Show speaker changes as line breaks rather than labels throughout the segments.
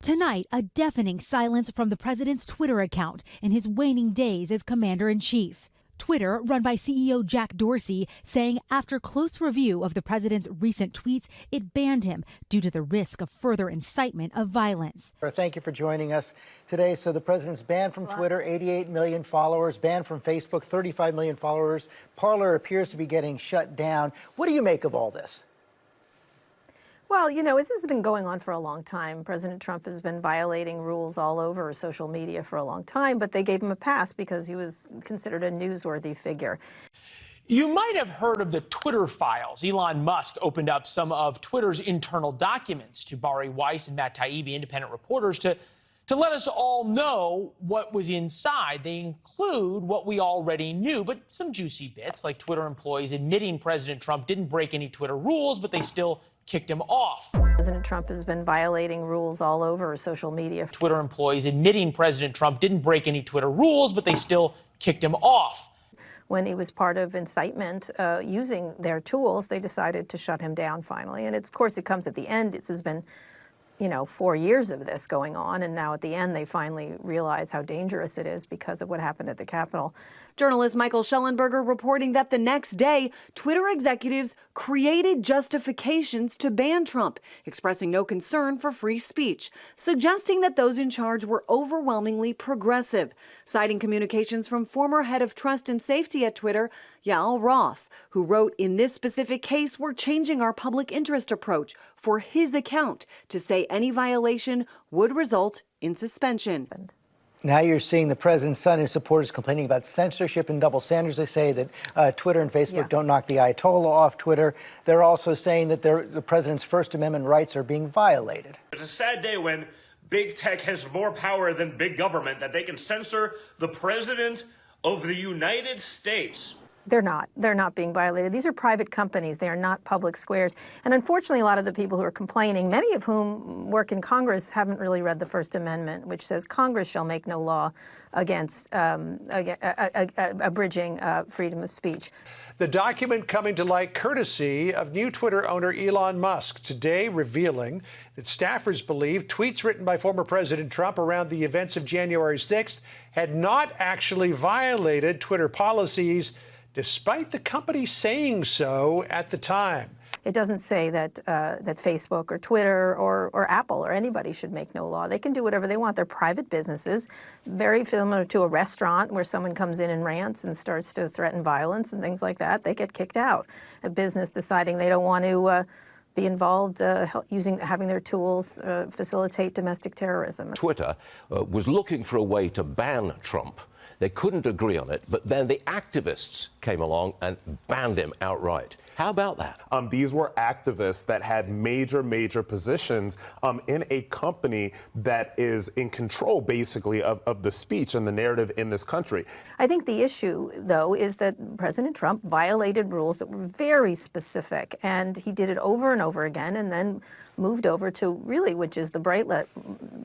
Tonight, a deafening silence from the president's Twitter account in his waning days as commander-in-chief. Twitter, run by CEO Jack Dorsey, saying after close review of the president's recent tweets, it banned him due to the risk of further incitement of violence.
Thank you for joining us today. So the president's banned from Twitter, 88 million followers, banned from Facebook, 35 million followers. Parler appears to be getting shut down. What do you make of all this?
Well, you know, this has been going on for a long time. President Trump has been violating rules all over social media for a long time, but they gave him a pass because he was considered a newsworthy figure.
You might have heard of the Twitter files. Elon Musk opened up some of Twitter's internal documents to Bari Weiss and Matt Taibbi, independent reporters, to let us all know what was inside. They include what we already knew, but some juicy bits, like Twitter employees admitting President Trump didn't break any Twitter rules, but they still kicked him off.
President Trump has been violating rules all over social media.
Twitter employees admitting President Trump didn't break any Twitter rules, but they still kicked him off.
When he was part of incitement using their tools, they decided to shut him down finally. And of course, it comes at the end. This has been, you know, 4 years of this going on. And now at the end, they finally realize how dangerous it is because of what happened at the Capitol.
Journalist Michael Schellenberger reporting that the next day, Twitter executives created justifications to ban Trump, expressing no concern for free speech, suggesting that those in charge were overwhelmingly progressive, citing communications from former head of trust and safety at Twitter, Yael Roth, who wrote, "In this specific case, we're changing our public interest approach for his account to say any violation would result in suspension."
Now you're seeing the president's son and supporters complaining about censorship and double standards. They say that Twitter and Facebook don't knock the Ayatollah off Twitter. They're also saying that the president's First Amendment rights are being violated.
It's a sad day when big tech has more power than big government, that they can censor the president of the United States.
They're not being violated. These are private companies. They are not public squares. And unfortunately, a lot of the people who are complaining, many of whom work in Congress, haven't really read the First Amendment, which says Congress shall make no law against abridging freedom of speech.
The document coming to light courtesy of new Twitter owner Elon Musk, today revealing that staffers believe tweets written by former President Trump around the events of January 6th had not actually violated Twitter policies, despite the company saying so at the time.
It doesn't say that Facebook or Twitter or Apple or anybody should make no law. They can do whatever they want. They're private businesses, very similar to a restaurant where someone comes in and rants and starts to threaten violence and things like that. They get kicked out. A business deciding they don't want to be involved having their tools facilitate domestic terrorism.
Twitter was looking for a way to ban Trump. They couldn't agree on it, but then the activists came along and banned him outright. How about that?
These were activists that had major positions in a company that is in control, basically, of the speech and the narrative in this country.
I think the issue, though, is that President Trump violated rules that were very specific, and he did it over and over again, and then moved over to really, which is the bright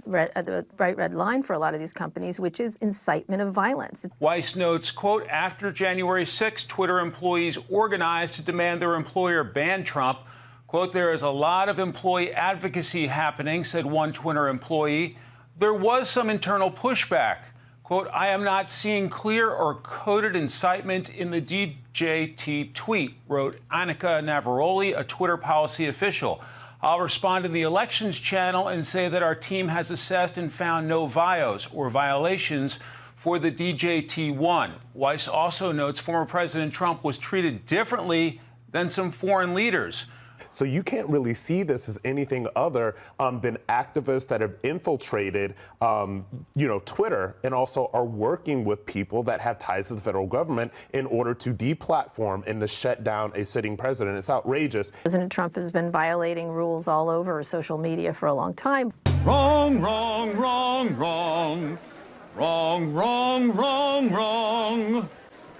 red line for a lot of these companies, which is incitement of violence.
Weiss notes, quote, after January 6th, Twitter employees organized to demand their employer ban Trump. Quote, there is a lot of employee advocacy happening, said one Twitter employee. There was some internal pushback. Quote, I am not seeing clear or coded incitement in the DJT tweet, wrote Annika Navaroli, a Twitter policy official. I'll respond in the elections channel and say that our team has assessed and found no vios or violations for the DJT1. Weiss also notes former President Trump was treated differently than some foreign leaders.
So you can't really see this as anything other than activists that have infiltrated, Twitter, and also are working with people that have ties to the federal government in order to deplatform and to shut down a sitting president. It's outrageous.
President Trump has been violating rules all over social media for a long time.
Wrong, wrong, wrong, wrong. Wrong, wrong, wrong, wrong.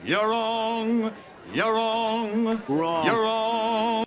You're wrong. You're wrong. Wrong. You're wrong.